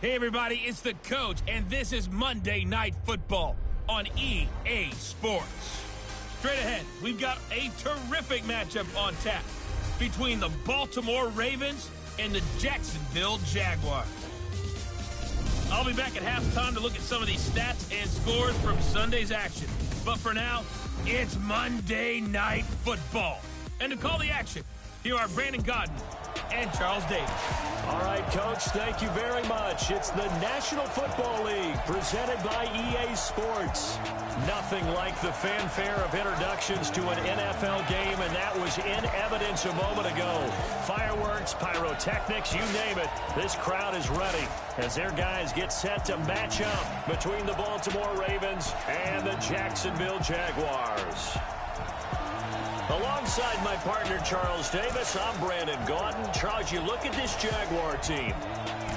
Hey everybody, it's the coach, and this is Monday Night Football on EA Sports. Straight ahead, we've got a terrific matchup on tap between the Baltimore Ravens and the Jacksonville Jaguars. I'll be back at halftime to look at some of these stats and scores from Sunday's action. But for now, it's Monday Night Football. And to call the action, here are Brandon Godden and Charles Davis. All right, Coach, thank you very much. It's the National Football League presented by EA Sports. Nothing like the fanfare of introductions to an NFL game, and that was in evidence a moment ago. Fireworks, pyrotechnics, you name it. This crowd is ready as their guys get set to match up between the Baltimore Ravens and the Jacksonville Jaguars. Alongside my partner, Charles Davis, I'm Brandon Godden. Charles, you look at this Jaguar team.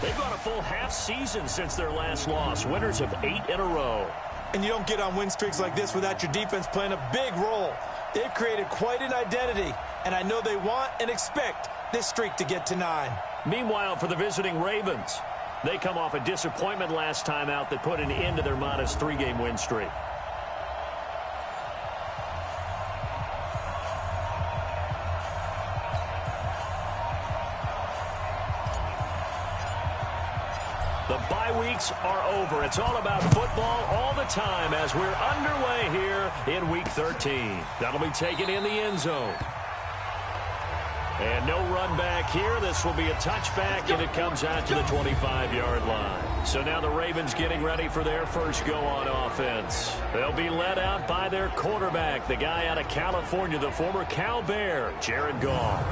They've gone a full half season since their last loss, winners of 8 in a row. And you don't get on win streaks like this without your defense playing a big role. They've created quite an identity, and I know they want and expect this streak to get to 9. Meanwhile, for the visiting Ravens, they come off a disappointment last time out that put an end to their modest 3-game win streak. The bye weeks are over. It's all about football all the time as we're underway here in Week 13. That'll be taken in the end zone. And no run back here. This will be a touchback, and it comes out to the 25-yard line. So now the Ravens getting ready for their first go on offense. They'll be led out by their quarterback, the guy out of California, the former Cal Bear, Jared Goff.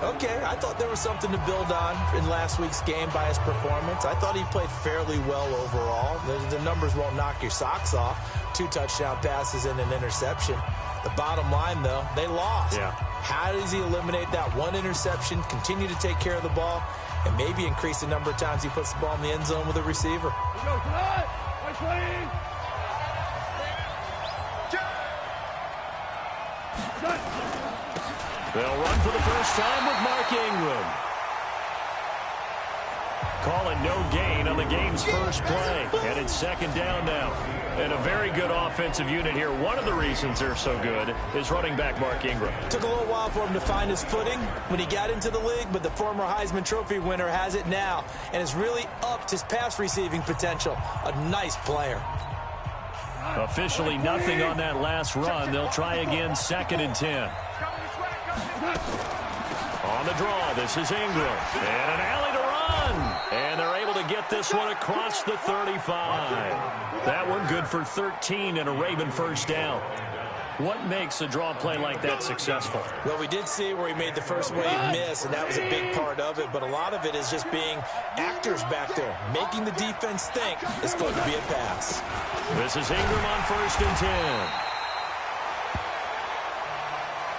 Okay, I thought there was something to build on in last week's game by his performance. I thought he played fairly well overall. The numbers won't knock your socks off. 2 touchdown passes and an interception. The bottom line, though, they lost. Yeah. How does he eliminate that one interception, continue to take care of the ball, and maybe increase the number of times he puts the ball in the end zone with a receiver? They'll run for the first time with Mark Ingram. Calling no gain on the game's first play. And it's second down now. And a very good offensive unit here. One of the reasons they're so good is running back Mark Ingram. Took a little while for him to find his footing when he got into the league, but the former Heisman Trophy winner has it now and has really upped his pass receiving potential. A nice player. Officially nothing on that last run. They'll try again, 2nd and 10. On the draw, this is Ingram. And an alley to run. And they're able to get this one across the 35. That one good for 13 and a Raven first down. What makes a draw play like that successful? Well, we did see where he made the first wave miss, and that was a big part of it. But a lot of it is just being actors back there, making the defense think it's going to be a pass. This is Ingram on 1st and 10.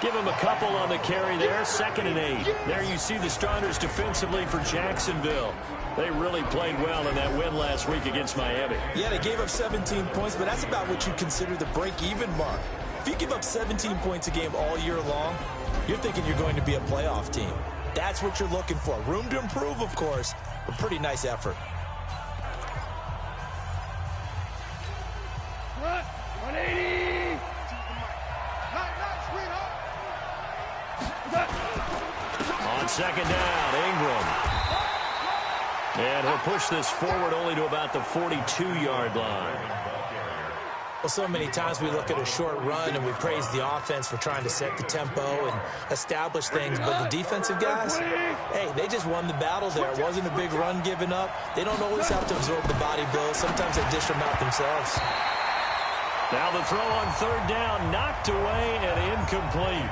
Give him a couple on the carry there, 2nd and 8. There you see the starters defensively for Jacksonville. They really played well in that win last week against Miami. Yeah, they gave up 17 points, but that's about what you consider the break-even mark. If you give up 17 points a game all year long, you're thinking you're going to be a playoff team. That's what you're looking for. Room to improve, of course, but pretty nice effort. 180! On 2nd down, Ingram. And he'll push this forward only to about the 42-yard line. Well, so many times we look at a short run and we praise the offense for trying to set the tempo and establish things, but the defensive guys, hey, they just won the battle there. It wasn't a big run given up. They don't always have to absorb the body blows. Sometimes they dish them out themselves. Now the throw on 3rd down, knocked away and incomplete.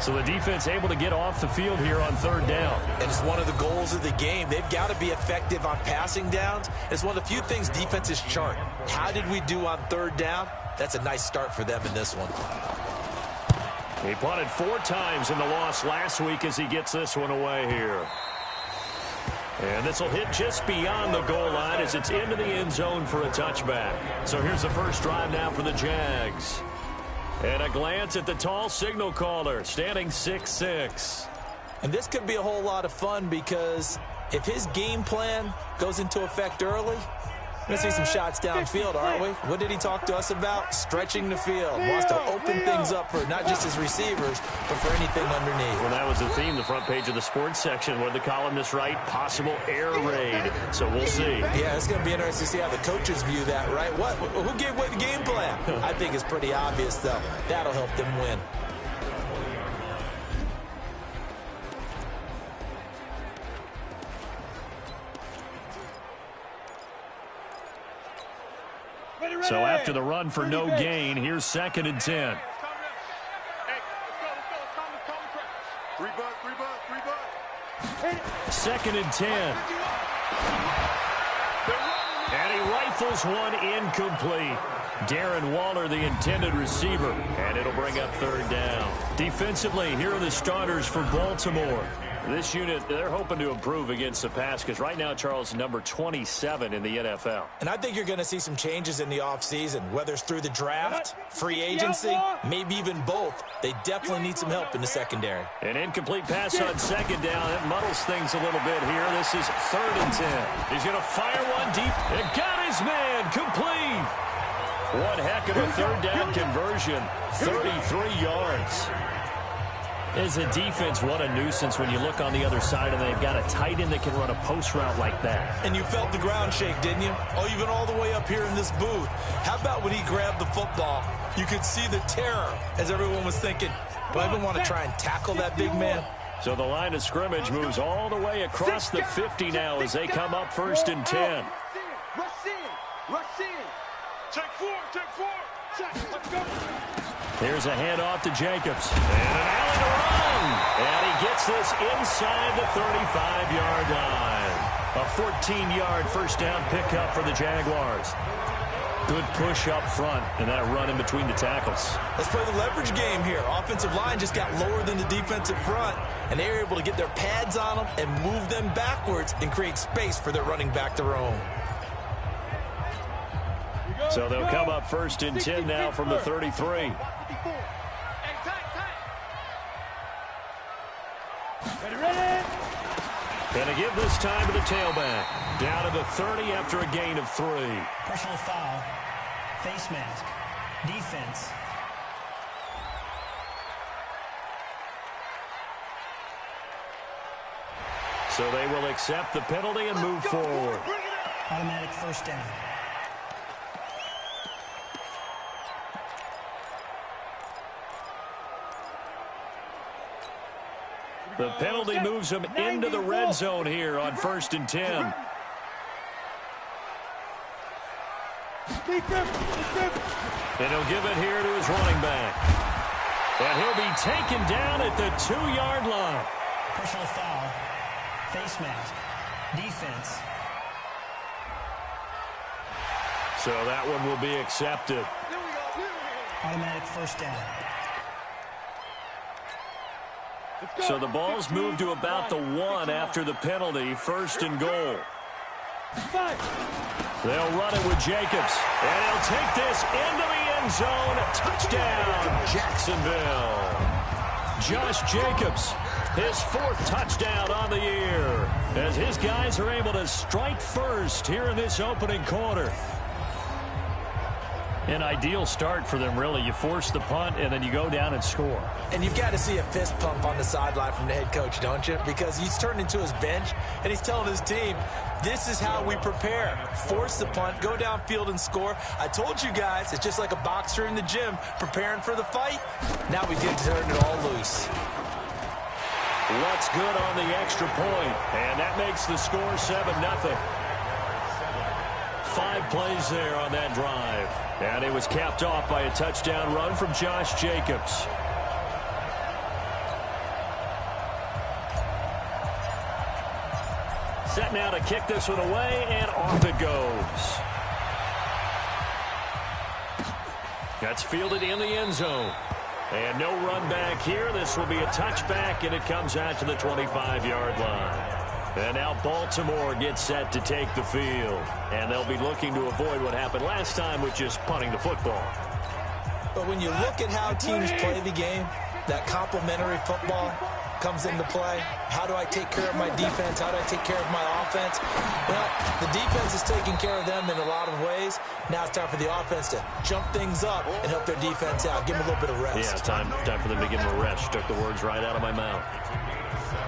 So the defense able to get off the field here on 3rd down. And it's one of the goals of the game. They've got to be effective on passing downs. It's one of the few things defenses chart. How did we do on 3rd down? That's a nice start for them in this one. He punted 4 times in the loss last week as he gets this one away here. And this will hit just beyond the goal line as it's into the end zone for a touchback. So here's the first drive now for the Jags. And a glance at the tall signal caller, standing 6'6". And this could be a whole lot of fun because if his game plan goes into effect early, we're going to see some shots downfield, aren't we? What did he talk to us about? Stretching the field. Wants to open things up for not just his receivers, but for anything underneath. Well, that was the theme, the front page of the sports section. What did the columnists write? Possible air raid. So we'll see. Yeah, it's going to be interesting to see how the coaches view that, right? Who gave away the game plan? I think it's pretty obvious, though. That'll help them win. So after the run for no gain, here's 2nd and 10. Second and 10. And he rifles one incomplete. Darren Waller, the intended receiver. And it'll bring up 3rd down. Defensively, here are the starters for Baltimore. This unit, they're hoping to improve against the pass because right now, Charles, number 27 in the NFL. And I think you're going to see some changes in the offseason, whether it's through the draft, free agency, maybe even both. They definitely need some help in the secondary. An incomplete pass on 2nd down. It muddles things a little bit here. This is 3rd and 10. He's going to fire one deep. And got his man complete. One heck of a 3rd down conversion. 33 yards. As a defense, what a nuisance when you look on the other side and they've got a tight end that can run a post route like that. And you felt the ground shake, didn't you? Oh, even all the way up here in this booth. How about when he grabbed the football? You could see the terror as everyone was thinking, do I even want to try and tackle that big man? So the line of scrimmage moves all the way across the 50 now as they come up 1st and 10. Rush in. Check 4. Let's go. Here's a handoff to Jacobs. And an alley to run. And he gets this inside the 35-yard line. A 14-yard first down pickup for the Jaguars. Good push up front and that run in between the tackles. Let's play the leverage game here. Offensive line just got lower than the defensive front, and they were able to get their pads on them and move them backwards and create space for their running back to roam. So they'll come up 1st and 10 now from the 33. Going to give this time to the tailback. Down to the 30 after a gain of 3. Personal foul. Face mask. Defense. So they will accept the penalty and move forward. Automatic 1st down. The penalty moves them into the red zone here on 1st and 10. And he'll give it here to his running back. And he'll be taken down at the 2-yard line. Personal foul. Face mask. Defense. So that one will be accepted. Automatic 1st down. So the ball's moved to about the 1 after the penalty. 1st and goal. They'll run it with Jacobs. And he'll take this into the end zone. Touchdown, Jacksonville. Josh Jacobs, his 4th touchdown on the year, as his guys are able to strike first here in this opening quarter. An ideal start for them, really. You force the punt, and then you go down and score. And you've got to see a fist pump on the sideline from the head coach, don't you? Because he's turned into his bench, and he's telling his team, this is how we prepare. Force the punt, go downfield and score. I told you guys, it's just like a boxer in the gym preparing for the fight. Now we get to turn it all loose. What's good on the extra point, and that makes the score 7-0. 5 plays there on that drive. And it was capped off by a touchdown run from Josh Jacobs. Set now to kick this one away, and off it goes. That's fielded in the end zone. And no run back here. This will be a touchback, and it comes out to the 25-yard line. And now Baltimore gets set to take the field. And they'll be looking to avoid what happened last time with just punting the football. But when you look at how teams play the game, that complementary football, comes into play. How do I take care of my defense? How do I take care of my offense? Well, the defense is taking care of them in a lot of ways. Now it's time for the offense to jump things up and help their defense out. Give them a little bit of rest. Yeah, time for them to give them a rest. Took the words right out of my mouth.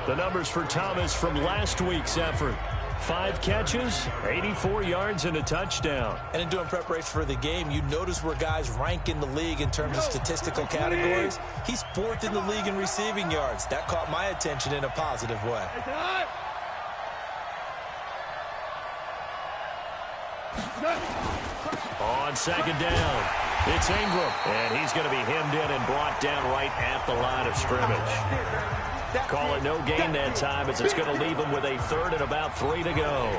The numbers for Thomas from last week's effort. 5 catches, 84 yards, and a touchdown. And in doing preparation for the game, you notice where guys rank in the league in terms of statistical categories. He's 4th in the league in receiving yards. That caught my attention in a positive way. On second down, it's Ingram. And he's going to be hemmed in and brought down right at the line of scrimmage. Call it no gain that time as it's going to leave him with a 3rd and about 3 to go.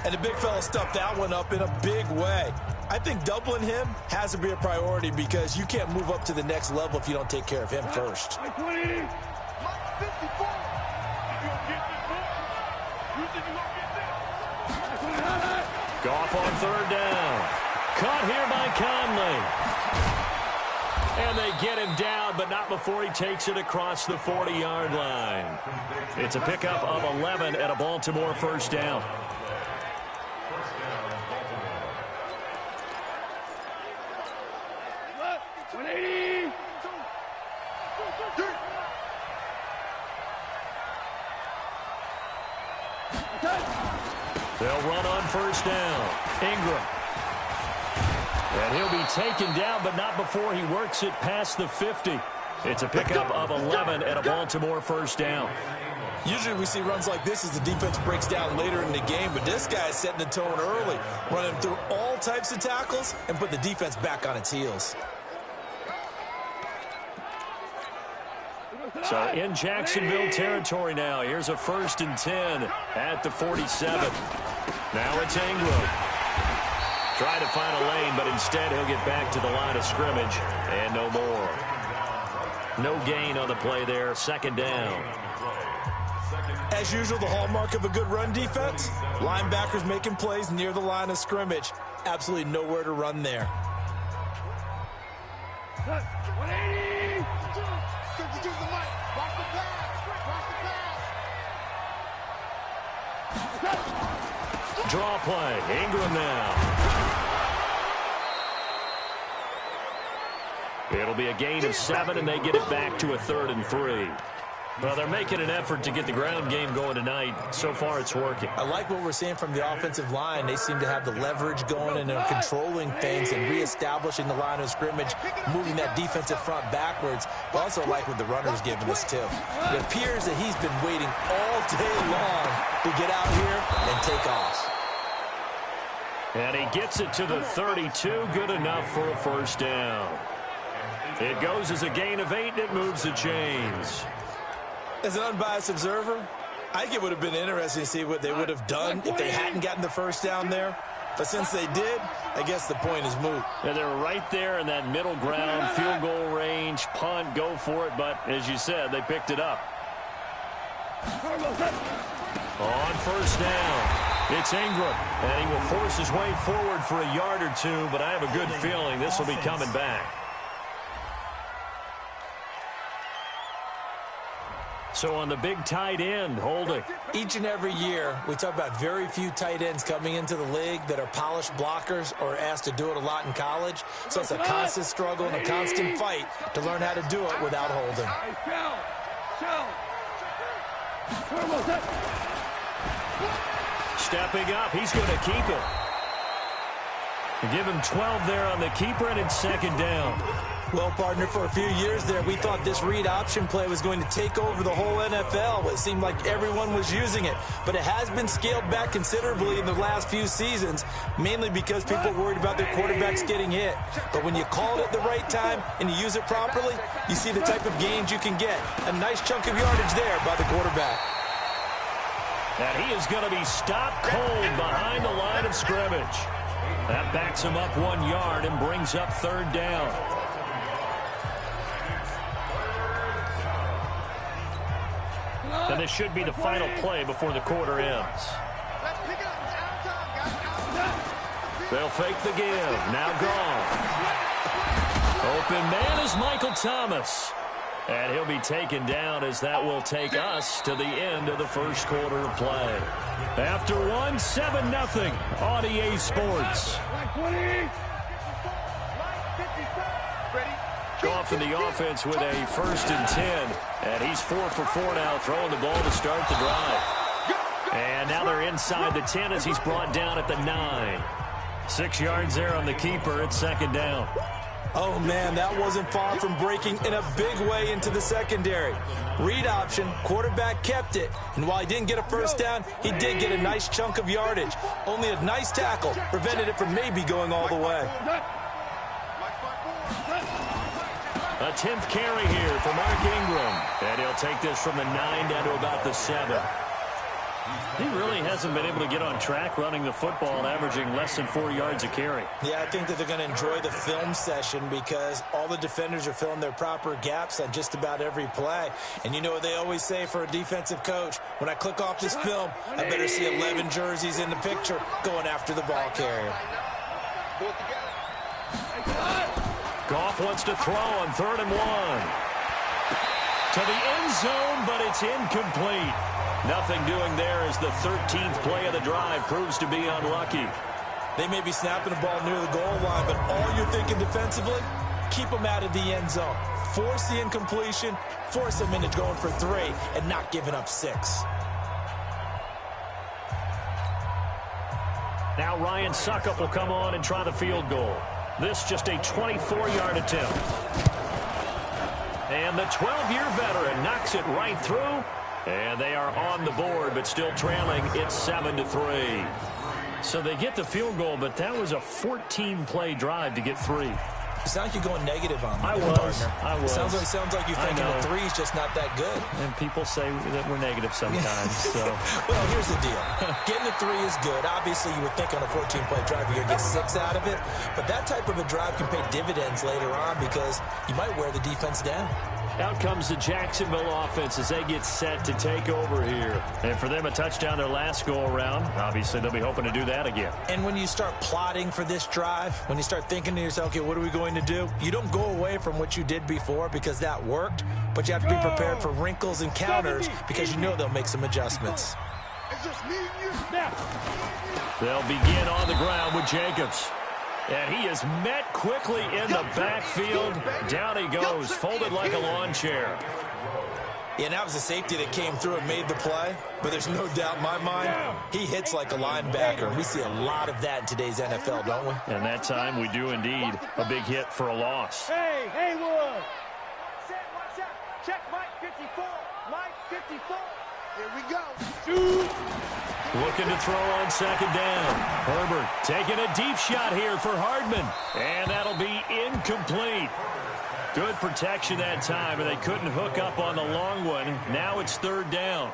And the big fella stuffed that one up in a big way. I think doubling him has to be a priority because you can't move up to the next level if you don't take care of him first. Goff on 3rd down. Caught here by Conley. And they get him down, but not before he takes it across the 40-yard line. It's a pickup of 11 and a Baltimore first down. They'll run on first down. Ingram. And he'll be taken down, but not before he works it past the 50. It's a pickup of 11 and a Baltimore first down. Usually we see runs like this as the defense breaks down later in the game, but this guy is setting the tone early, running through all types of tackles and put the defense back on its heels. So in Jacksonville territory now. Here's a 1st and 10 at the 47. Now it's Ingram. Try to find a lane, but instead he'll get back to the line of scrimmage and no more. No gain on the play there. 2nd down. As usual, the hallmark of a good run defense, linebackers making plays near the line of scrimmage. Absolutely nowhere to run there. Draw play. Ingram now. It'll be a gain of 7, and they get it back to a 3rd and 3. Well, they're making an effort to get the ground game going tonight. So far, it's working. I like what we're seeing from the offensive line. They seem to have the leverage going and they're controlling things and reestablishing the line of scrimmage, moving that defensive front backwards. But also like what the runner's giving us, too. It appears that he's been waiting all day long to get out here and take off. And he gets it to the 32. Good enough for a first down. It goes as a gain of 8, and it moves the chains. As an unbiased observer, I think it would have been interesting to see what they would have done if they hadn't gotten the first down there. But since they did, I guess the point is moot. Yeah, they're right there in that middle ground, field goal range, punt, go for it. But as you said, they picked it up. On first down, it's Ingram. And he will force his way forward for a yard or 2. But I have a good feeling this will be coming back. So on the big tight end, holding. Each and every year, we talk about very few tight ends coming into the league that are polished blockers or asked to do it a lot in college. So it's a constant struggle and a constant fight to learn how to do it without holding. Stepping up, he's going to keep it. Give him 12 there on the keeper, and it's 2nd down. Well, partner, for a few years there, we thought this read option play was going to take over the whole NFL. It seemed like everyone was using it. But it has been scaled back considerably in the last few seasons, mainly because people are worried about their quarterbacks getting hit. But when you call it at the right time and you use it properly, you see the type of gains you can get. A nice chunk of yardage there by the quarterback. And he is going to be stopped cold behind the line of scrimmage. That backs him up 1 yard and brings up 3rd down. And this should be the final play before the quarter ends. They'll fake the give. Now gone. Open man is Michael Thomas. And he'll be taken down as that will take us to the end of the first quarter of play. After one, 7-0 on EA Sports. Goff in the offense with a 1st and 10. And he's 4 for 4 now, throwing the ball to start the drive. And now they're inside the 10 as he's brought down at the 9. 6 yards there on the keeper. It's 2nd down. Oh, man, that wasn't far from breaking in a big way into the secondary. Read option, quarterback kept it, and while he didn't get a first down, he did get a nice chunk of yardage. Only a nice tackle prevented it from maybe going all the way. A 10th carry here for Mark Ingram, and he'll take this from the 9 down to about the 7. He really hasn't been able to get on track running the football, averaging less than 4 yards a carry. Yeah, I think that they're going to enjoy the film session because all the defenders are filling their proper gaps on just about every play. And you know what they always say for a defensive coach? When I click off this film, I better see 11 jerseys in the picture going after the ball carrier. Goff wants to throw on 3rd and 1. To the end zone, but it's incomplete. Nothing doing there as the 13th play of the drive proves to be unlucky. They may be snapping the ball near the goal line, but all you're thinking defensively, keep them out of the end zone. Force the incompletion, force them into going for 3, and not giving up 6. Now Ryan Suckup will come on and try the field goal. This just a 24-yard attempt. And the 12-year veteran knocks it right through. And they are on the board, but still trailing. It's 7-3. So they get the field goal, but that was a 14-play drive to get 3. It sounds like you're going negative on me. I was. Sounds like you're thinking the 3's just not that good. And people say that we're negative sometimes. So. Well, here's the deal. Getting the 3 is good. Obviously, you would think on a 14-play drive you're going to get 6 out of it. But that type of a drive can pay dividends later on because you might wear the defense down. Out comes the Jacksonville offense as they get set to take over here. And for them, a touchdown their last go-around. Obviously, they'll be hoping to do that again. And when you start plotting for this drive, when you start thinking to yourself, okay, what are we going to do? You don't go away from what you did before because that worked, but you have to be prepared for wrinkles and counters because you know they'll make some adjustments. They'll begin on the ground with Jacobs. And he is met quickly in the backfield. Down he goes, folded like a lawn chair. Yeah, and that was a safety that came through and made the play. But there's no doubt in my mind, he hits like a linebacker. And we see a lot of that in today's NFL, don't we? And that time we do indeed. A big hit for a loss. Hey, Haywood. Watch out. Check Mike 54. Mike 54. Here we go. Shoot. Looking to throw on 2nd down. Herbert taking a deep shot here for Hardman. And that'll be incomplete. Good protection that time, and they couldn't hook up on the long one. Now it's 3rd down.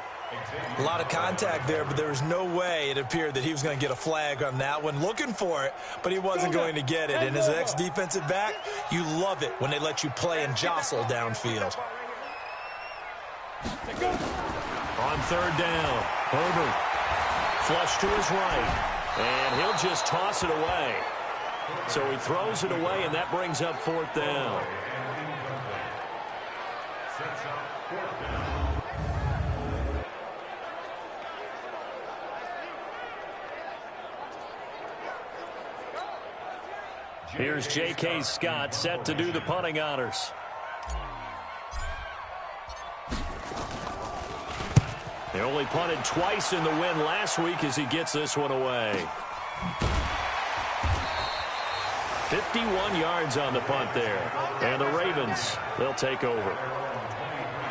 A lot of contact there, but there was no way it appeared that he was going to get a flag on that one. Looking for it, but he wasn't going to get it. And as an ex-defensive back, you love it when they let you play and jostle downfield. On 3rd down, Herbert. Flush to his right, and he'll just toss it away. So he throws it away, and that brings up 4th down. Here's J.K. Scott set to do the punting honors. They only punted twice in the win last week as he gets this one away. 51 yards on the punt there. And the Ravens, they'll take over.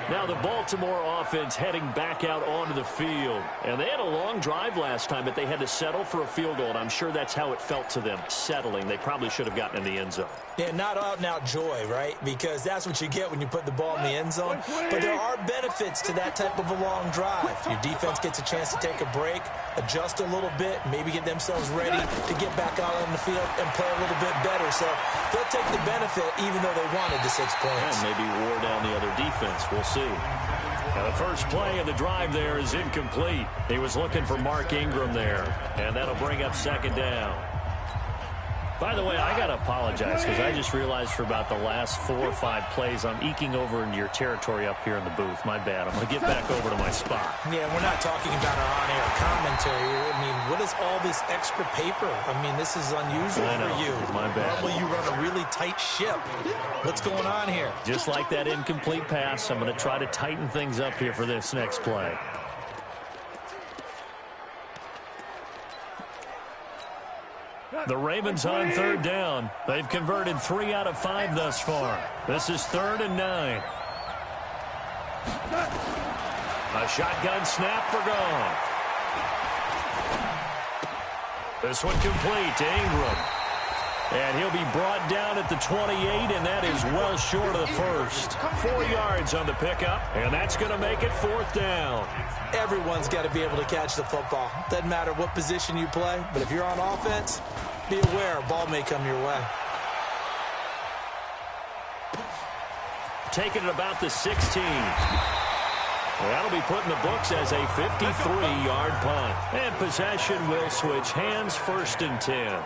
Now the Baltimore offense heading back out onto the field. And they had a long drive last time, but they had to settle for a field goal. And I'm sure that's how it felt to them, settling. They probably should have gotten in the end zone. Yeah, not out-and-out joy, right? Because that's what you get when you put the ball in the end zone. But there are benefits to that type of a long drive. Your defense gets a chance to take a break, adjust a little bit, maybe get themselves ready to get back out on the field and play a little bit better. So they'll take the benefit even though they wanted the 6 points. And maybe wore down the other defense. We'll see. Now the first play of the drive there is incomplete. He was looking for Mark Ingram there. And that'll bring up 2nd down. By the way, I got to apologize because I just realized for about the last 4 or 5 plays, I'm eking over into your territory up here in the booth. My bad. I'm going to get back over to my spot. Yeah, we're not talking about our on-air commentary. I mean, what is all this extra paper? I mean, this is unusual for you. My bad. Normally you run a really tight ship. What's going on here? Just like that incomplete pass, I'm going to try to tighten things up here for this next play. The Ravens on 3rd down. They've converted 3 out of 5 thus far. This is 3rd and 9. A shotgun snap for Goff. This one complete to Ingram. And he'll be brought down at the 28, and that is well short of the first. 4 yards on the pickup, and that's going to make it 4th down. Everyone's got to be able to catch the football. Doesn't matter what position you play, but if you're on offense, be aware a ball may come your way. Taking it about the 16. That'll be put in the books as a 53-yard punt. And possession will switch hands, 1st and 10.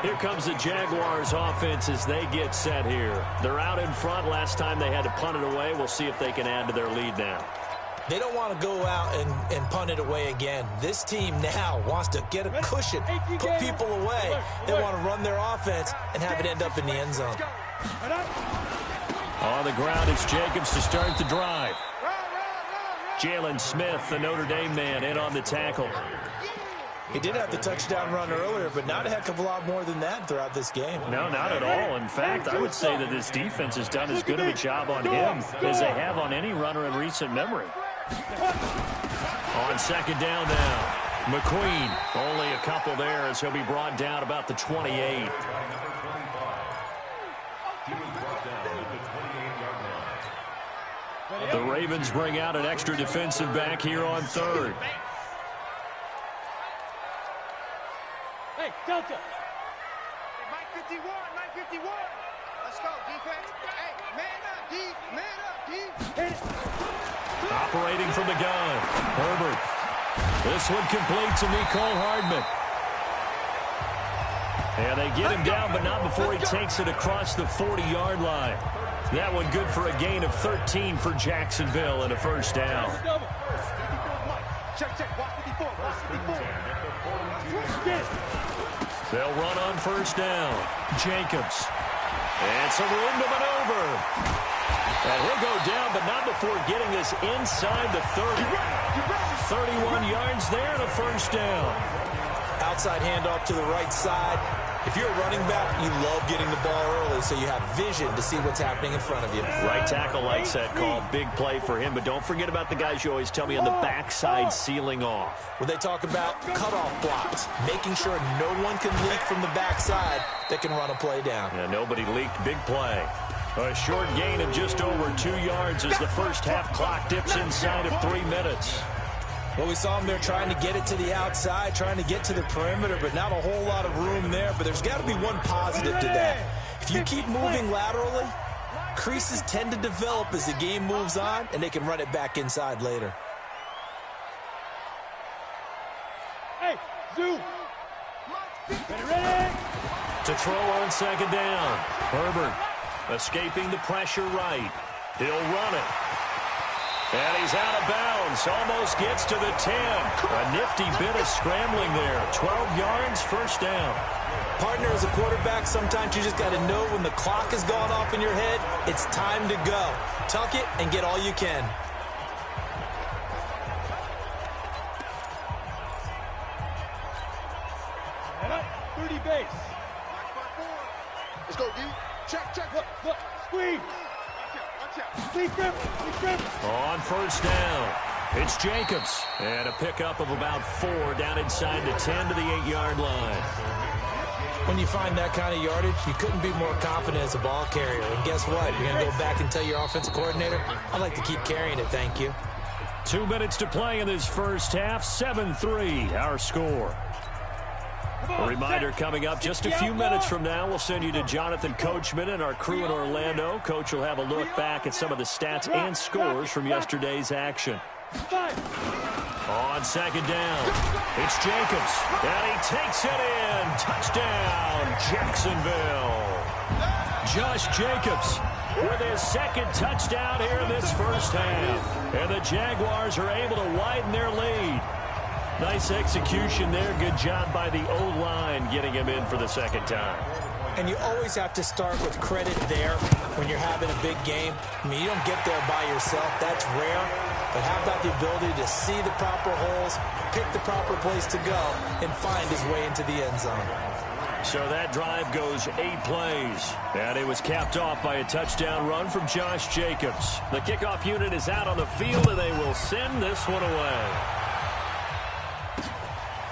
Here comes the Jaguars offense as they get set here. They're out in front. Last time they had to punt it away. We'll see if they can add to their lead now. They don't want to go out and punt it away again. This team now wants to get a cushion, put people away. They want to run their offense and have it end up in the end zone. On the ground, it's Jacobs to start the drive. Jalen Smith, the Notre Dame man, in on the tackle. He did have the touchdown run earlier, but not a heck of a lot more than that throughout this game. No, not at all. In fact, I would say that this defense has done as good of a job on him as they have on any runner in recent memory. On 2nd down now, McQueen, only a couple there as he'll be brought down about the 28. The Ravens bring out an extra defensive back here on 3rd. Hey, Delta. Hey, Mike 51, Mike 51. Let's go, defense. Hey, man up, D. Man up, D. Hit it. Operating from the gun, Herbert. This one complete to Mecole Hardman. And they get him down, but not before he takes it across the 40-yard line. That one good for a gain of 13 for Jacksonville and a 1st down. Check, check. Watch 54, watch 54. They'll run on 1st down. Jacobs. And some room to maneuver. And he'll go down, but not before getting this inside the 30. 31 yards there and a 1st down. Outside handoff to the right side. If you're a running back, you love getting the ball early so you have vision to see what's happening in front of you. Right tackle likes that call. Big play for him, but don't forget about the guys you always tell me on the backside sealing off. When they talk about cutoff blocks, making sure no one can leak from the backside that can run a play down. Yeah, nobody leaked. Big play. A short gain of just over 2 yards as the first half clock dips inside of 3 minutes. Well, we saw him there trying to get it to the outside, trying to get to the perimeter, but not a whole lot of room there. But there's got to be one positive to that. If you keep moving laterally, creases tend to develop as the game moves on, and they can run it back inside later. Hey, Zoo. Ready? To throw on 2nd down. Herbert escaping the pressure right. He'll run it. And he's out of bounds. Almost gets to the 10. A nifty bit of scrambling there. 12 yards, 1st down. Partner, as a quarterback, sometimes you just got to know when the clock has gone off in your head, it's time to go. Tuck it and get all you can. And up, 30 base. Let's go, D. Check, check. Look, squeeze. Watch out. On 1st down, it's Jacobs. And a pickup of about 4 down inside the 10 to the 8-yard line. When you find that kind of yardage, you couldn't be more confident as a ball carrier. And guess what? You're going to go back and tell your offensive coordinator, I'd like to keep carrying it, thank you. 2 minutes to play in this first half. 7-3, our score. A reminder coming up just a few minutes from now. We'll send you to Jonathan Coachman and our crew in Orlando. Coach will have a look back at some of the stats and scores from yesterday's action. On second down, it's Jacobs, and he takes it in. Touchdown, Jacksonville. Josh Jacobs with his second touchdown here in this first half. And the Jaguars are able to widen their lead. Nice execution there. Good job by the O-line getting him in for the second time. And you always have to start with credit there when you're having a big game. I mean, you don't get there by yourself. That's rare. But how about the ability to see the proper holes, pick the proper place to go, and find his way into the end zone? So that drive goes 8 plays, and it was capped off by a touchdown run from Josh Jacobs. The kickoff unit is out on the field, and they will send this one away.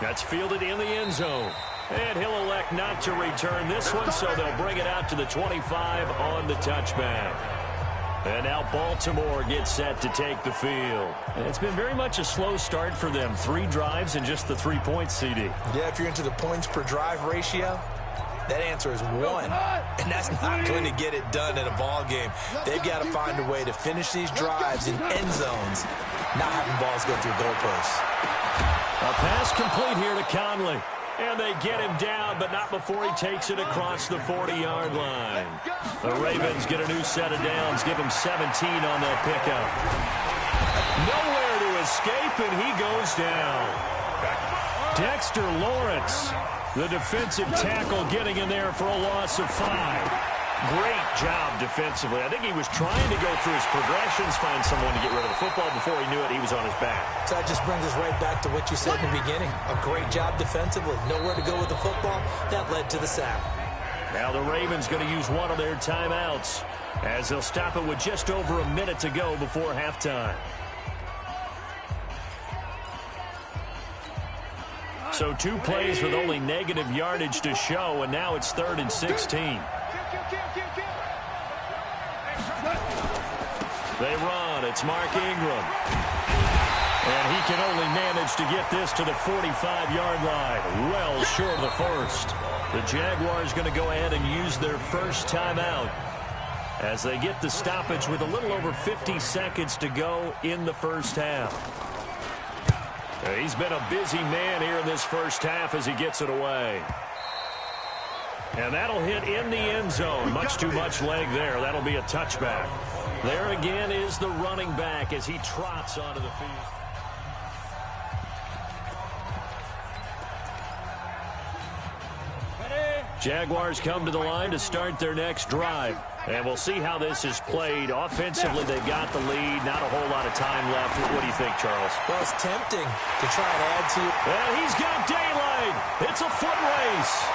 That's fielded in the end zone. And he'll elect not to return this one, so they'll bring it out to the 25 on the touchback. And now Baltimore gets set to take the field. It's been very much a slow start for them. 3 drives and just the 3 points, CD. Yeah, if you're into the points per drive ratio, that answer is 1. And that's not going to get it done in a ball game. They've got to find a way to finish these drives in end zones, not having balls go through goalposts. A pass complete here to Conley. And they get him down, but not before he takes it across the 40-yard line. The Ravens get a new set of downs, give him 17 on that pickup. Nowhere to escape, and he goes down. Dexter Lawrence, the defensive tackle, getting in there for a loss of 5. Great job defensively. I think he was trying to go through his progressions, find someone to get rid of the football. Before he knew it, he was on his back. So that just brings us right back to what you said in the beginning. A great job defensively. Nowhere to go with the football. That led to the sack. Now the Ravens going to use one of their timeouts as they'll stop it with just over a minute to go before halftime. So 2 plays with only negative yardage to show, and now it's 3rd and 16. They run. It's Mark Ingram. And he can only manage to get this to the 45-yard line. Well short of the first. The Jaguars going to go ahead and use their first timeout as they get the stoppage with a little over 50 seconds to go in the first half. He's been a busy man here in this first half as he gets it away. And that'll hit in the end zone. Much too much leg there. That'll be a touchback. There again is the running back as he trots onto the field. Jaguars come to the line to start their next drive. And we'll see how this is played. Offensively, they've got the lead. Not a whole lot of time left. What do you think, Charles? Well, it's tempting to try and add to. And he's got daylight. It's a foot race.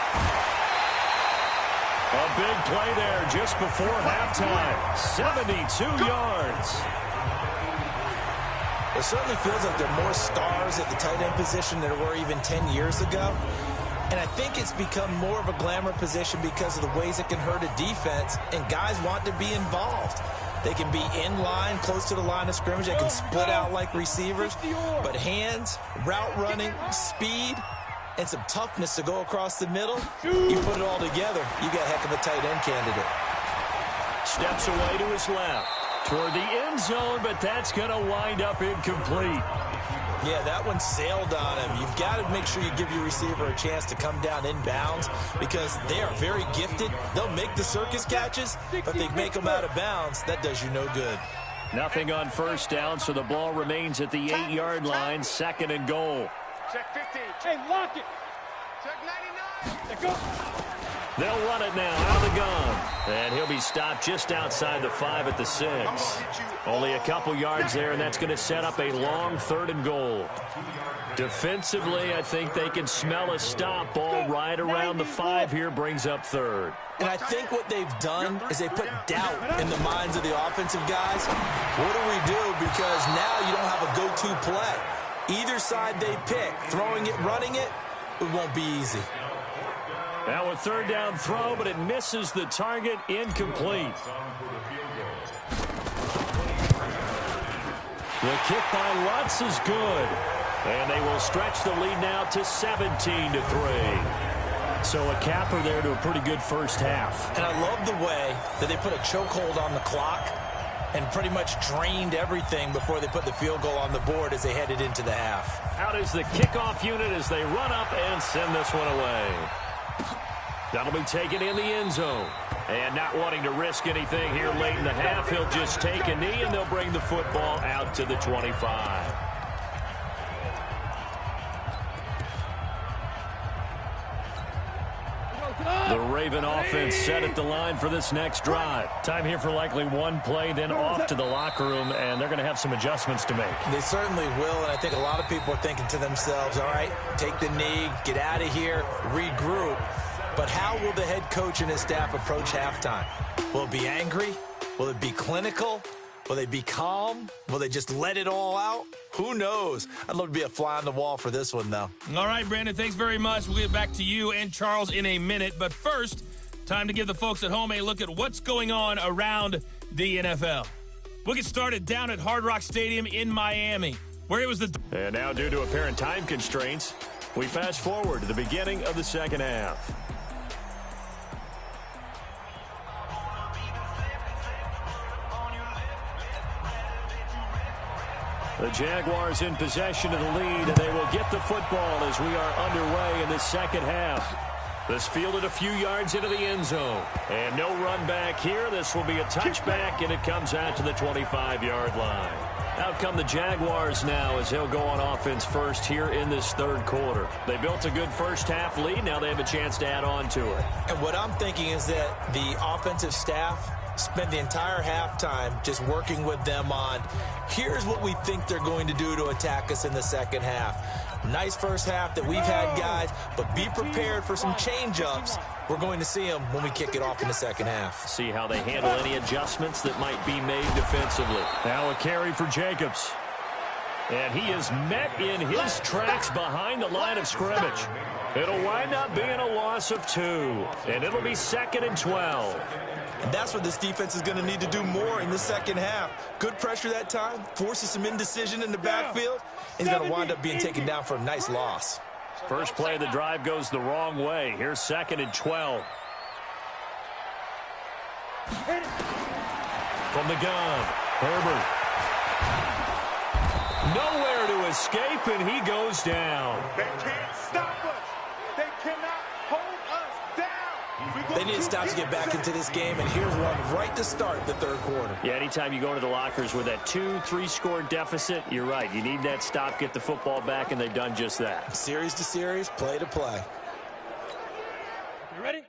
A big play there just before halftime. 72 yards. It certainly feels like there are more stars at the tight end position than there were even 10 years ago. And I think it's become more of a glamour position because of the ways it can hurt a defense, and guys want to be involved. They can be in line, close to the line of scrimmage. They can split out like receivers. But hands, route running, speed, and some toughness to go across the middle, you put it all together, you got a heck of a tight end candidate. Steps away to his left toward the end zone, but that's going to wind up incomplete. Yeah, that one sailed on him. You've got to make sure you give your receiver a chance to come down inbounds because they are very gifted. They'll make the circus catches, but they make them out of bounds. That does you no good. Nothing on first down, so the ball remains at the 8-yard line, 2nd and goal. Check 50. Hey, lock it. Check 99. Let go. They'll run it now out of the gun. And he'll be stopped just outside the 5 at the 6. Only a couple yards there, and that's going to set up a long 3rd and goal. Defensively, I think they can smell a stop. Ball right around the 5 here brings up 3rd. And I think what they've done is they put doubt in the minds of the offensive guys. What do we do? Because now you don't have a go-to play. Either side they pick, throwing it, running it, it won't be easy. Now a 3rd down throw, but it misses the target, incomplete. The kick by Lutz is good. And they will stretch the lead now to 17-3. So a capper there to a pretty good first half. And I love the way that they put a chokehold on the clock. and pretty much drained everything before they put the field goal on the board as they headed into the half. Out is the kickoff unit as they run up and send this one away. That'll be taken in the end zone. And not wanting to risk anything here late in the half, he'll just take a knee and they'll bring the football out to the 25. The Raven offense set at the line for this next drive. Time here for likely one play, then off to the locker room, and they're going to have some adjustments to make. They certainly will, and I think a lot of people are thinking to themselves, all right, take the knee, get out of here, regroup. But how will the head coach and his staff approach halftime? Will it be angry? Will it be clinical? Will they be calm? Will they just let it all out? Who knows? I'd love to be a fly on the wall for this one, though. All right, Brandon, thanks very much. We'll get back to you and Charles in a minute. But first, time to give the folks at home a look at what's going on around the NFL. We'll get started down at Hard Rock Stadium in Miami, where it was the... And now, due to apparent time constraints, we fast forward to the beginning of the second half. The Jaguars in possession of the lead, and they will get the football as we are underway in the second half. This fielded a few yards into the end zone. And no run back here. This will be a touchback, and it comes out to the 25-yard line. Out come the Jaguars now as they'll go on offense first here in this third quarter. They built a good first half lead. Now they have a chance to add on to it. And what I'm thinking is that the offensive staff spend the entire halftime just working with them on, here's what we think they're going to do to attack us in the second half. Nice first half that we've had, guys, but be prepared for some change-ups. We're going to see them when we kick it off in the second half. See how they handle any adjustments that might be made defensively. Now a carry for Jacobs. And he is met in his tracks behind the line of scrimmage. It'll wind up being a loss of 2, and it'll be 2nd and 12. And that's what this defense is going to need to do more in the second half. Good pressure that time, forces some indecision in the backfield, and he's going to wind up being taken down for a nice loss. First play of the drive goes the wrong way. Here's 2nd and 12. From the gun, Herbert. Nowhere to escape, and he goes down. They can't stop us. They cannot hold us down. They need to stop to get back into this game, and here's one right to start the third quarter. Yeah, anytime you go into the lockers with that 2-3 score deficit, you're right. You need that stop, get the football back, and they've done just that. Series to series, play to play. You ready?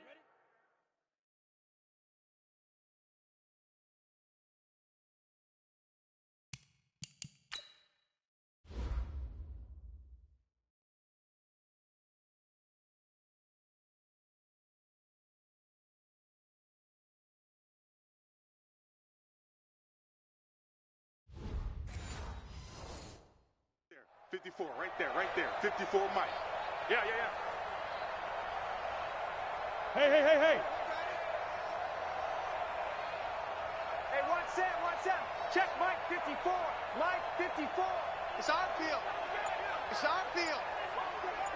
There, 54, right there. 54, Mike. Yeah. Hey. Hey, one set. Check Mike 54. Mike 54. It's our field.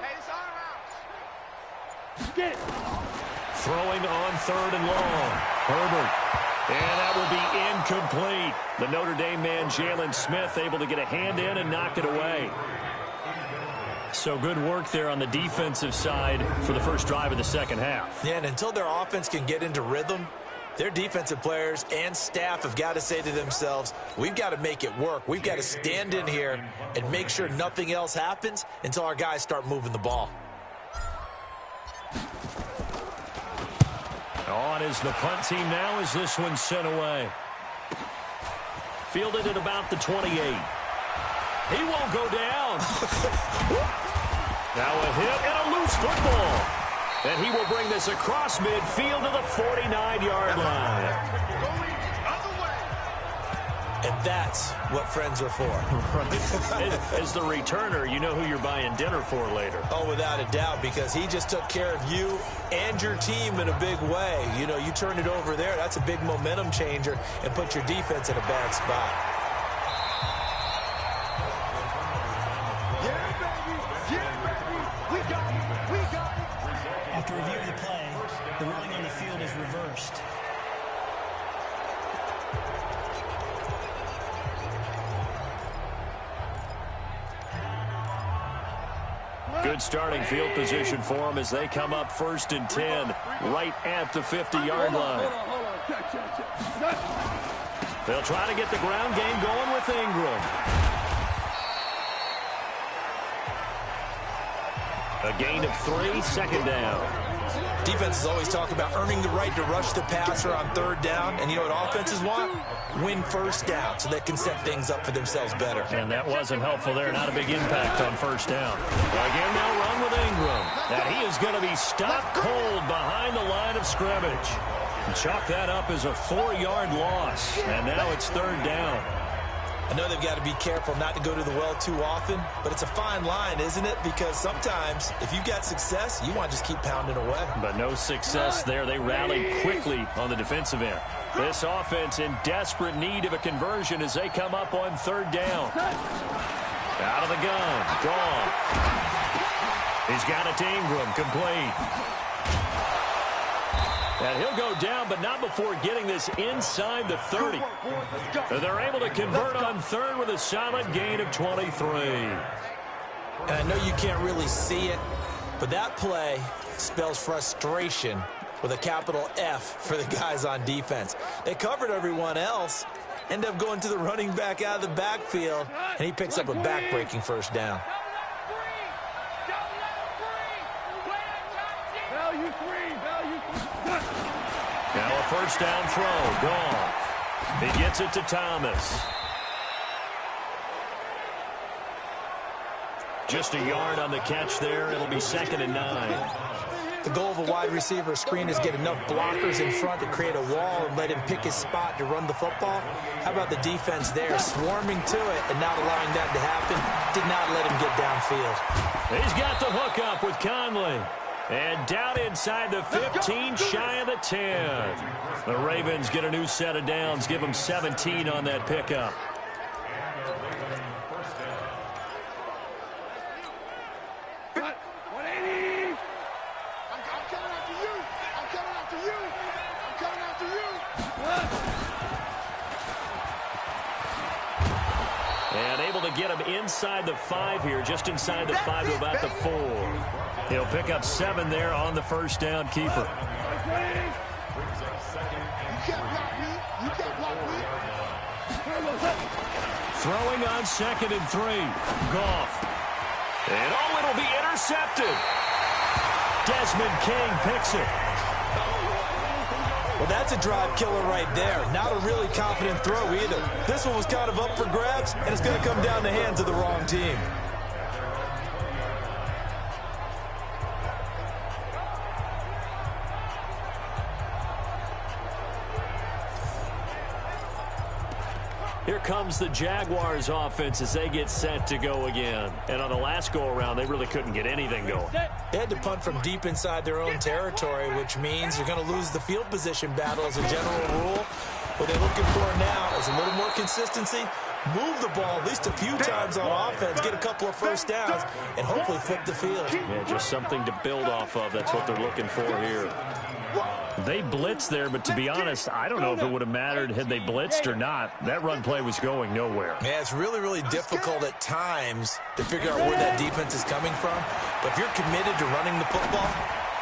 Hey, it's our house. Get it. Throwing on 3rd and long. Herbert. And that will be incomplete. The Notre Dame man, Jalen Smith, able to get a hand in and knock it away. So good work there on the defensive side for the first drive of the second half. Yeah, and until their offense can get into rhythm, their defensive players and staff have got to say to themselves, we've got to make it work. We've got to stand in here and make sure nothing else happens until our guys start moving the ball. On is the punt team now as this one's sent away. Fielded at about the 28. He won't go down. Now a hit and a loose football. And he will bring this across midfield to the 49-yard line. And that's what friends are for. As the returner, you know who you're buying dinner for later. Oh, without a doubt, because he just took care of you and your team in a big way. You know, you turn it over there, that's a big momentum changer, and put your defense in a bad spot. We got it. After review of the play, the ruling on the field is reversed. Good starting field position for them as they come up 1st and 10 right at the 50-yard line. They'll try to get the ground game going with Ingram. A gain of 3, 2nd down. Defenses always talk about earning the right to rush the passer on 3rd down. And you know what offenses want? Win 1st down so they can set things up for themselves better. And that wasn't helpful there. Not a big impact on 1st down. Again, they'll run with Ingram. And he is going to be stopped cold behind the line of scrimmage. Chalk that up as a 4-yard loss. And now it's 3rd down. I know they've got to be careful not to go to the well too often, but it's a fine line, isn't it? Because sometimes, if you've got success, you want to just keep pounding away. But no success there. They rallied quickly on the defensive end. This offense in desperate need of a conversion as they come up on 3rd down. Out of the gun. Gone. He's got it to Ingram. Complete. And he'll go down, but not before getting this inside the 30. And they're able to convert on 3rd with a solid gain of 23. And I know you can't really see it, but that play spells frustration with a capital F for the guys on defense. They covered everyone else, end up going to the running back out of the backfield, and he picks up a back-breaking 1st down. Now a 1st down throw. Gone. He gets it to Thomas. Just a yard on the catch there. It'll be 2nd and 9. The goal of a wide receiver screen is get enough blockers in front to create a wall and let him pick his spot to run the football. How about the defense there, swarming to it and not allowing that to happen? Did not let him get downfield. He's got the hook up with Conley. And down inside the 15, shy of the 10. The Ravens get a new set of downs, give them 17 on that pickup. And able to get him inside the 5 here, just inside the 5 to about the 4. He'll pick up 7 there on the 1st down keeper. Throwing on 2nd and 3. Goff. And oh, it'll be intercepted. Desmond King picks it. Well, that's a drive killer right there. Not a really confident throw either. This one was kind of up for grabs, and it's going to come down the hands of the wrong team. Here comes the Jaguars offense as they get set to go again. And on the last go-around, they really couldn't get anything going. They had to punt from deep inside their own territory, which means you're going to lose the field position battle as a general rule. What they're looking for now is a little more consistency, move the ball at least a few times on offense, get a couple of 1st downs, and hopefully flip the field. Yeah, just something to build off of. That's what they're looking for here. They blitzed there, but to be honest, I don't know if it would have mattered had they blitzed or not. That run play was going nowhere. Yeah, it's really, really difficult at times to figure out where that defense is coming from. But if you're committed to running the football,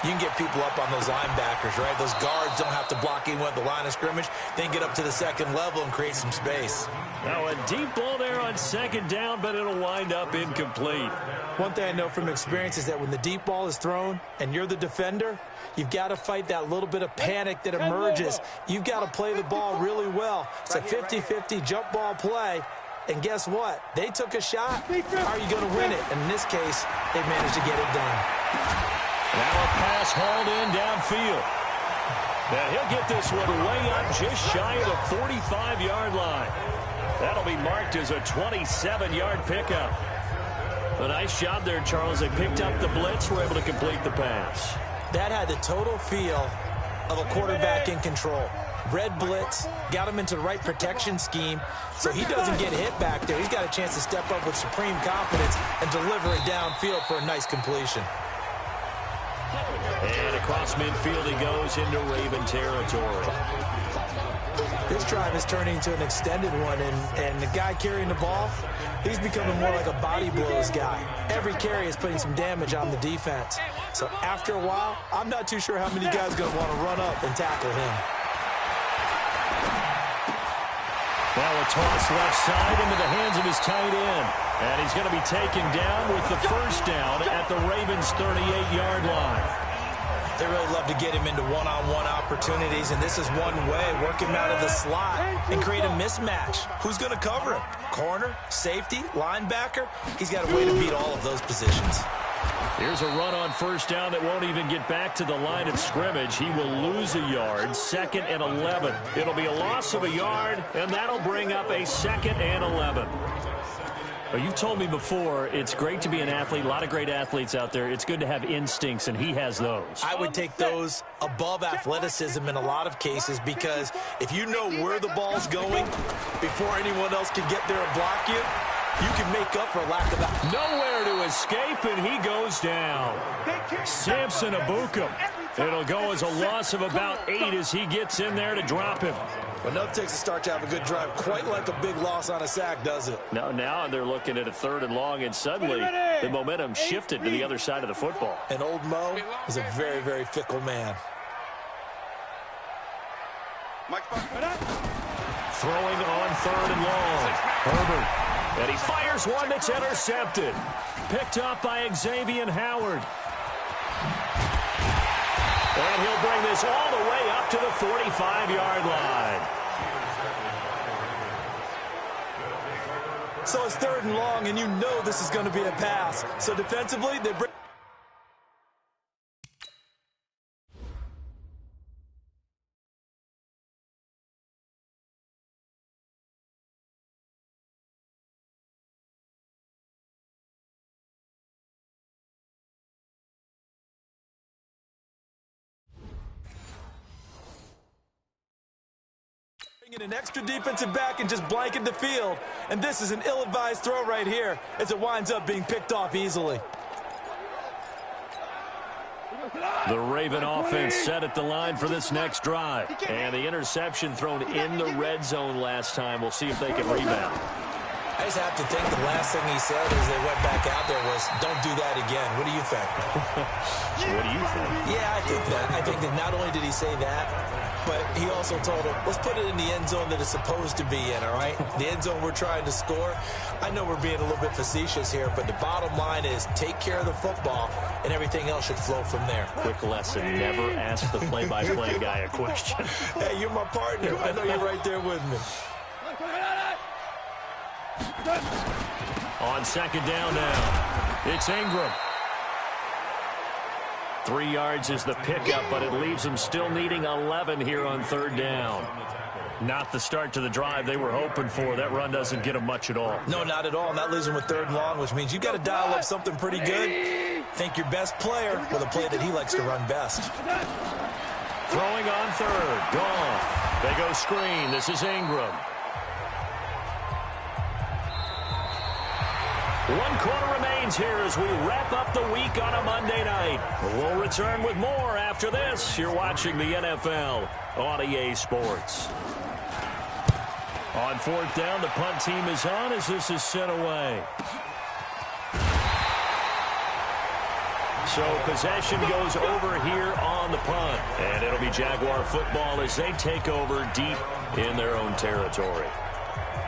you can get people up on those linebackers, right? Those guards don't have to block even at the line of scrimmage. They can get up to the 2nd level and create some space. Now a deep ball there on 2nd down, but it'll wind up incomplete. One thing I know from experience is that when the deep ball is thrown and you're the defender, you've got to fight that little bit of panic that emerges. You've got to play the ball really well. It's a 50-50 jump ball play. And guess what? They took a shot. How are you going to win it? And in this case, they managed to get it done. Now a pass hauled in downfield. Now he'll get this one way up just shy of the 45-yard line. That'll be marked as a 27-yard pickup. A nice job there, Charles. They picked up the blitz, were able to complete the pass. That had the total feel of a quarterback in control. Red blitz, got him into the right protection scheme, so he doesn't get hit back there. He's got a chance to step up with supreme confidence and deliver it downfield for a nice completion. And across midfield he goes into Raven territory. This drive is turning into an extended one, and the guy carrying the ball, he's becoming more like a body blows guy. Every carry is putting some damage on the defense. So after a while, I'm not too sure how many guys are going to want to run up and tackle him. Well, a toss left side into the hands of his tight end. And he's going to be taken down with the first down at the Ravens' 38-yard line. They really love to get him into one-on-one opportunities, and this is one way, work him out of the slot and create a mismatch. Who's going to cover him? Corner, safety, linebacker? He's got a way to beat all of those positions. Here's a run on first down that won't even get back to the line of scrimmage. He will lose a yard, 2nd and 11. It'll be a loss of a yard, and that'll bring up a 2nd and 11. Well, you've told me before, it's great to be an athlete. A lot of great athletes out there. It's good to have instincts, and he has those. I would take those above athleticism in a lot of cases, because if you know where the ball's going before anyone else can get there and block you, you can make up for lack of that. Nowhere to escape, and he goes down. Samson Abukum. It'll go as a loss of about 8 as he gets in there to drop him. Well, enough takes a start to have a good drive. Quite like a big loss on a sack, does it? Now they're looking at a 3rd and long, and suddenly the momentum shifted to the other side of the football. And old Mo is a very, very fickle man. Throwing on 3rd and long. Herbert. And he fires one that's intercepted. Picked up by Xavier Howard. And he'll bring this all the way up to the 45-yard line. So it's 3rd and long, and you know this is going to be a pass. So defensively, they bring... an extra defensive back and just blanket the field. And this is an ill-advised throw right here as it winds up being picked off easily. The Raven offense set at the line for this next drive. And the interception thrown in the red zone last time. We'll see if they can rebound. I just have to think the last thing he said as they went back out there was, don't do that again. What do you think? What do you think? Yeah, I think that. I think that not only did he say that, but he also told him, let's put it in the end zone that it's supposed to be in, all right? The end zone we're trying to score. I know we're being a little bit facetious here, but the bottom line is take care of the football, and everything else should flow from there. Quick lesson, never ask the play-by-play guy a question. Hey, you're my partner. I know you're right there with me. On 2nd down now, it's Ingram. 3 yards is the pickup, but it leaves him still needing 11 here on 3rd down. Not the start to the drive they were hoping for. That run doesn't get him much at all. No, not at all. And that leaves him with 3rd and long, which means you got to dial up something pretty good. Think your best player with a play that he likes to run best. Throwing on 3rd, gone. They go screen. This is Ingram. 1 quarter remains here as we wrap up the week on a Monday night. We'll return with more after this. You're watching the NFL on EA Sports. On 4th down, the punt team is on as this is sent away. So possession goes over here on the punt. And it'll be Jaguar football as they take over deep in their own territory.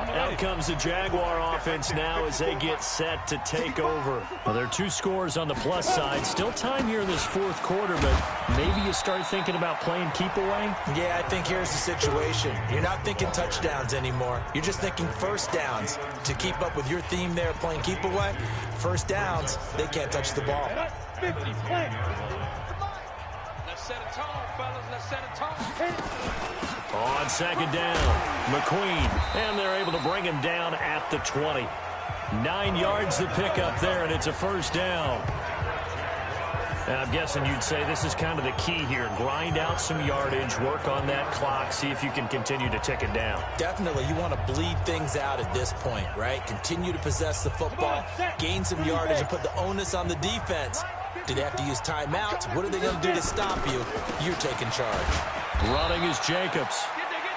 Out comes the Jaguar offense now as they get set to take over. Well, there are 2 scores on the plus side. Still time here in this 4th quarter, but maybe you start thinking about playing keep away? Yeah, I think here's the situation. You're not thinking touchdowns anymore. You're just thinking first downs. To keep up with your theme there, playing keep away, first downs, they can't touch the ball. 50, play. Let's set a tone, fellas. Let's set a tone. On 2nd down, McQueen, and they're able to bring him down at the 20. 9 yards to pick up there, and it's a first down. And I'm guessing you'd say this is kind of the key here. Grind out some yardage, work on that clock, see if you can continue to tick it down. Definitely. You want to bleed things out at this point, right? Continue to possess the football, gain some yardage, and put the onus on the defense. Do they have to use timeouts? What are they going to do to stop you? You're taking charge. Running is Jacobs.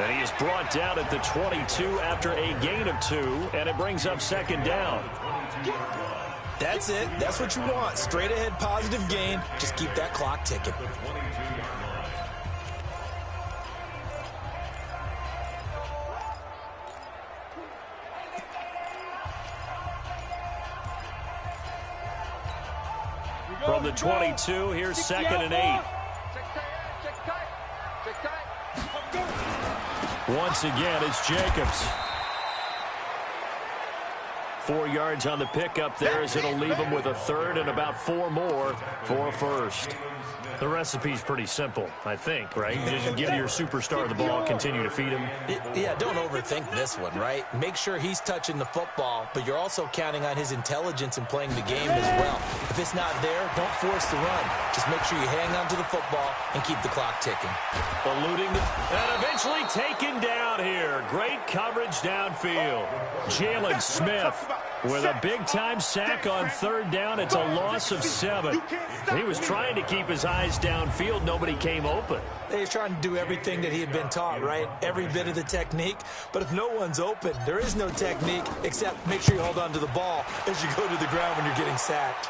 And he is brought down at the 22 after a gain of 2, and it brings up second down. That's it. That's what you want. Straight ahead positive gain. Just keep that clock ticking. From the 22, here's second and 8. Once again, it's Jacobs. 4 yards on the pickup there as it'll leave him with a third and about 4 more for a first. The recipe's pretty simple, I think, right? Just give your superstar the ball, continue to feed him. Yeah, don't overthink this one, right? Make sure he's touching the football, but you're also counting on his intelligence in playing the game as well. If it's not there, don't force the run. Just make sure you hang on to the football and keep the clock ticking. Eluding and eventually taken down here. Great coverage downfield. Jalen Smith with a big-time sack on third down. It's a loss of 7. He was trying to keep his eyes downfield. Nobody came open. He's trying to do everything that he had been taught, right? Every bit of the technique. But if no one's open, there is no technique except make sure you hold on to the ball as you go to the ground when you're getting sacked.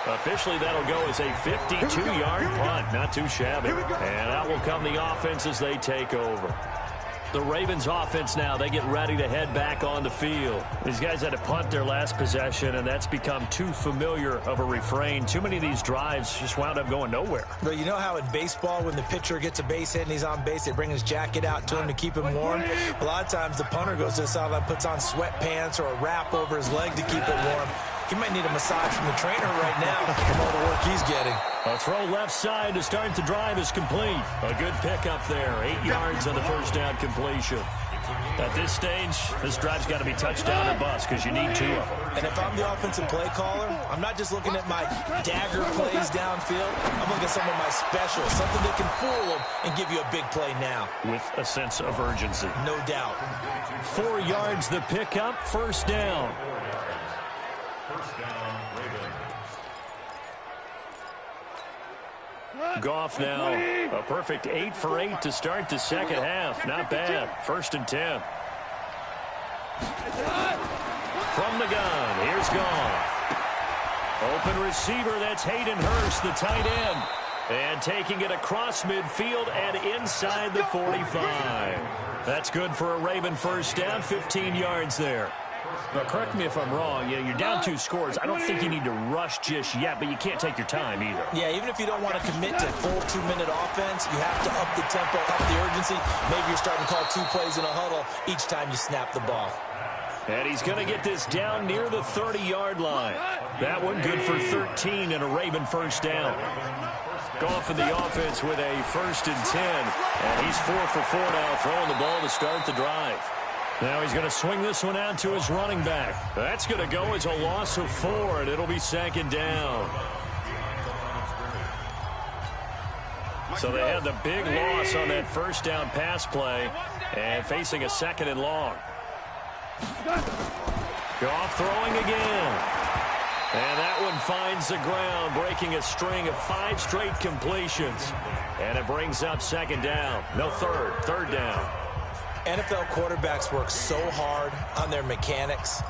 Officially, that'll go as a 52-yard punt. Not too shabby. And out will come the offense as they take over. The Ravens offense now, they get ready to head back on the field. These guys had to punt their last possession, and that's become too familiar of a refrain. Too many of these drives just wound up going nowhere. But you know how in baseball, when the pitcher gets a base hit and he's on base, they bring his jacket out to him to keep him warm? A lot of times the punter goes to the sideline, puts on sweatpants or a wrap over his leg to keep it warm. He might need a massage from the trainer right now from all the work he's getting. A throw left side to start the drive is complete. A good pickup there. 8 yards on the first down completion. At this stage, this drive's got to be touchdown or bust because you need 2 of them. And if I'm the offensive play caller, I'm not just looking at my dagger plays downfield. I'm looking at some of my specials, something that can fool them and give you a big play now. With a sense of urgency. No doubt. 4 yards the pickup, first down. Goff now, a perfect 8 for 8 to start the second half. Not bad. First and 10. From the gun, here's Goff. Open receiver, that's Hayden Hurst, the tight end. And taking it across midfield and inside the 45. That's good for a Raven first down, 15 yards there. But correct me if I'm wrong, you're down 2 scores. I don't think you need to rush just yet, but you can't take your time either. Yeah, even if you don't want to commit to full 2-minute offense, you have to up the tempo, up the urgency. Maybe you're starting to call 2 plays in a huddle each time you snap the ball. And he's going to get this down near the 30-yard line. That one good for 13 and a Raven first down. Goff in the offense with a first and 10. And he's 4 for 4 now, throwing the ball to start the drive. Now he's going to swing this one out to his running back. That's going to go as a loss of 4, and it'll be second down. So they had the big loss on that first down pass play and facing a second and long. Goff throwing again. And that one finds the ground, breaking a string of 5 straight completions. And it brings up second down. No, third down. NFL quarterbacks work so hard on their mechanics,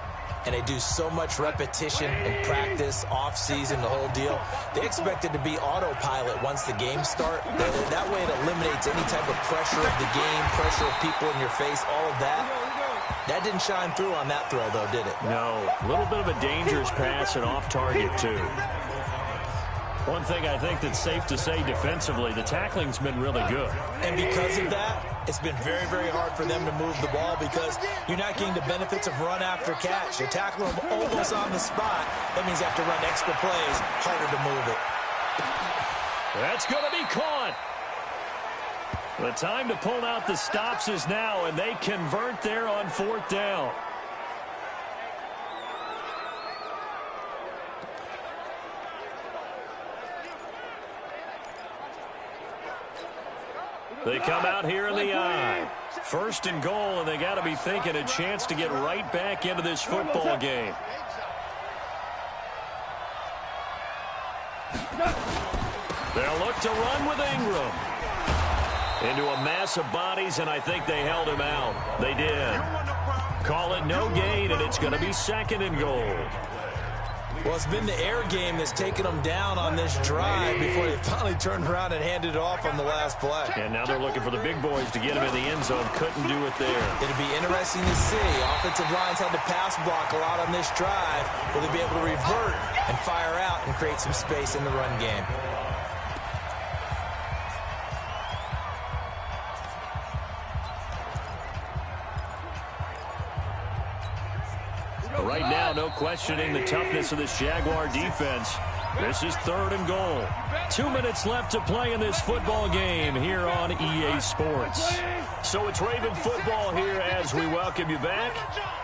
and they do so much repetition and practice, off-season, the whole deal. They expect it to be autopilot once the games start. That way it eliminates any type of pressure of the game, pressure of people in your face, all of that. That didn't shine through on that throw, though, did it? No. A little bit of a dangerous pass and off target, too. One thing I think that's safe to say defensively, the tackling's been really good. And because of that, it's been very, very hard for them to move the ball because you're not getting the benefits of run after catch. You're tackling them almost on the spot. That means you have to run extra plays, harder to move it. That's going to be caught. The time to pull out the stops is now, and they convert there on 4th down. They come out here in the eye. First and goal, and they got to be thinking a chance to get right back into this football game. They'll look to run with Ingram. Into a mass of bodies, and I think they held him out. They did. Call it no gain, and it's going to be 2nd and goal. Well, it's been the air game that's taken them down on this drive before they finally turned around and handed it off on the last play. And now they're looking for the big boys to get him in the end zone. Couldn't do it there. It'll be interesting to see. Offensive lines had to pass block a lot on this drive. Will they be able to revert and fire out and create some space in the run game? Right now, no questioning the toughness of this Jaguar defense. This is 3rd and goal. 2 minutes left to play in this football game here on EA Sports. So it's Raven football here as we welcome you back.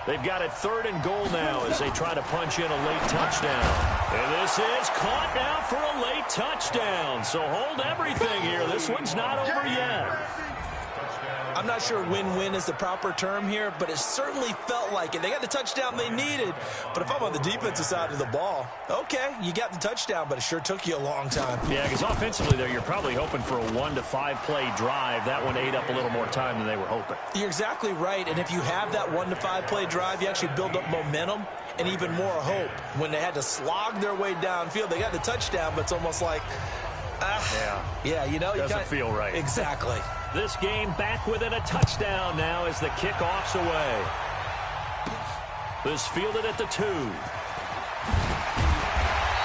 They've got it 3rd and goal now as they try to punch in a late touchdown. And this is caught now for a late touchdown. So hold everything here. This one's not over yet. I'm not sure win-win is the proper term here, but it certainly felt like it. They got the touchdown they needed, but if I'm on the defensive side of the ball, okay, you got the touchdown, but it sure took you a long time. Yeah, because offensively there, you're probably hoping for a 1 to 5 play drive. That one ate up a little more time than they were hoping. You're exactly right, and if you have that 1 to 5 play drive, you actually build up momentum and even more hope. When they had to slog their way downfield, they got the touchdown, but it's almost like, yeah, you know, doesn't feel right. Exactly. This game back within a touchdown now as the kickoff's away. This fielded at the 2.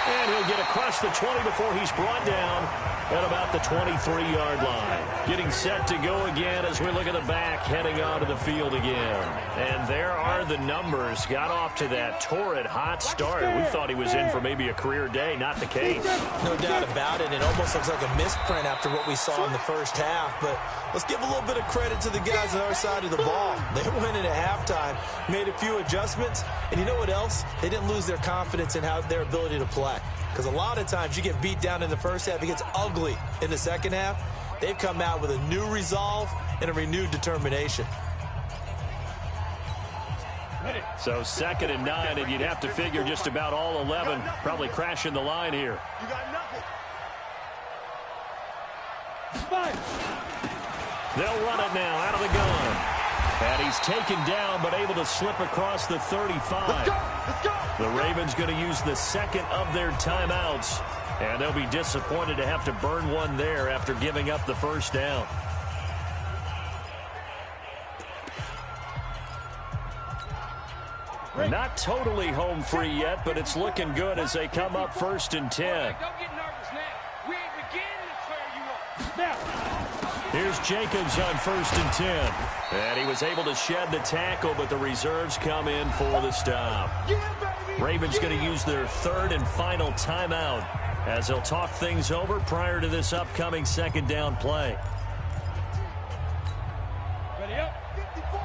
And he'll get across the 20 before he's brought down at about the 23-yard line. Getting set to go again as we look at the back heading onto the field again. And there are the numbers. Got off to that torrid hot start. We thought he was in for maybe a career day. Not the case. No doubt about it. It almost looks like a misprint after what we saw in the first half. But let's give a little bit of credit to the guys on our side of the ball. They went in at halftime, made a few adjustments. And you know what else? They didn't lose their confidence in their ability to play. Because a lot of times you get beat down in the first half. It gets ugly in the second half. They've come out with a new resolve and a renewed determination. So 2nd and 9, and you'd have to figure just about all 11 probably crashing the line here. You got nothing. They'll run it now out of the gun. And he's taken down but able to slip across the 35. Let's go. Let's go. The Ravens going to use the 2nd of their timeouts. And they'll be disappointed to have to burn one there after giving up the first down. Not totally home free yet, but it's looking good as they come up 1st and 10. Don't get nervous now. We ain't beginning to clear you up. Now. Here's Jacobs on 1st and 10. And he was able to shed the tackle, but the reserves come in for the stop. Ravens going to use their 3rd and final timeout as they'll talk things over prior to this upcoming 2nd down play. Ready up. 54.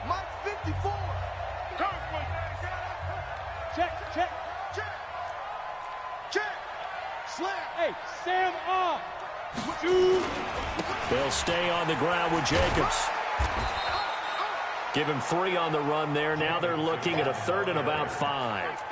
Mike 54. Check, check, check, check. Slam. Hey, Sam off. They'll stay on the ground with Jacobs. Give him 3 on the run there. Now they're looking at a 3rd and about 5.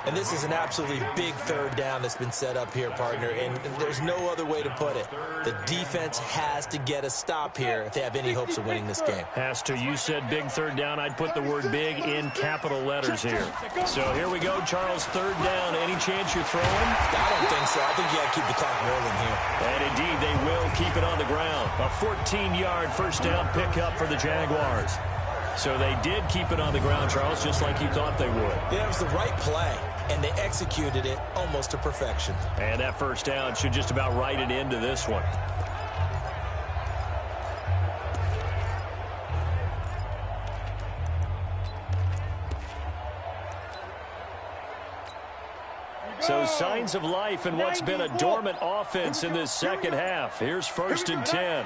And this is an absolutely big 3rd down that's been set up here, partner, and there's no other way to put it. The defense has to get a stop here if they have any hopes of winning this game. Has to. You said big 3rd down. I'd put the word big in capital letters here. So here we go, Charles, 3rd down. Any chance you're throwing? I don't think so. I think you got to keep the clock rolling here. And indeed, they will keep it on the ground. A 14-yard first down pickup for the Jaguars. So they did keep it on the ground, Charles, just like you thought they would. Yeah, it was the right play, and they executed it almost to perfection. And that first down should just about write it into this one. So signs of life in what's been a dormant offense in this second half. Here's 1st and 10.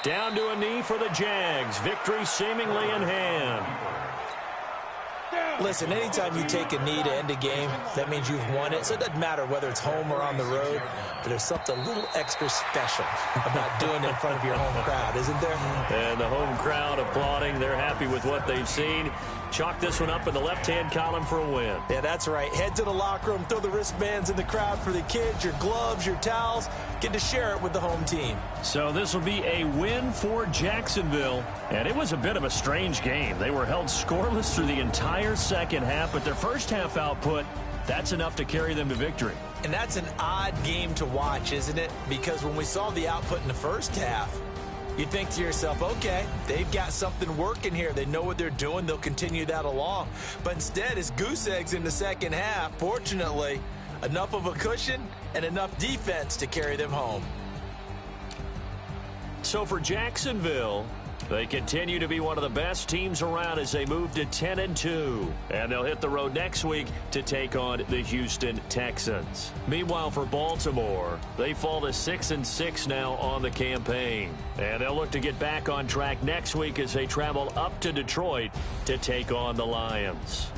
Down to a knee for the Jags. Victory seemingly in hand. Listen, anytime you take a knee to end a game, that means you've won it. So it doesn't matter whether it's home or on the road, but there's something a little extra special about doing it in front of your home crowd, isn't there? And the home crowd applauding. They're happy with what they've seen. chalk this one up in the left-hand column for a win. Yeah, that's right. Head to the locker room, throw the wristbands in the crowd for the kids, your gloves, your towels. Get to share it with the home team. So this will be a win for Jacksonville. And it was a bit of a strange game. They were held scoreless through the entire second half, but their first half output, that's enough to carry them to victory. And that's an odd game to watch, isn't it? Because when we saw the output in the first half, you think to yourself, okay, they've got something working here. They know what they're doing. They'll continue that along. But instead, it's goose eggs in the second half. Fortunately, enough of a cushion and enough defense to carry them home. So for Jacksonville, they continue to be one of the best teams around as they move to 10-2. And they'll hit the road next week to take on the Houston Texans. Meanwhile, for Baltimore, they fall to 6-6 now on the campaign. And they'll look to get back on track next week as they travel up to Detroit to take on the Lions.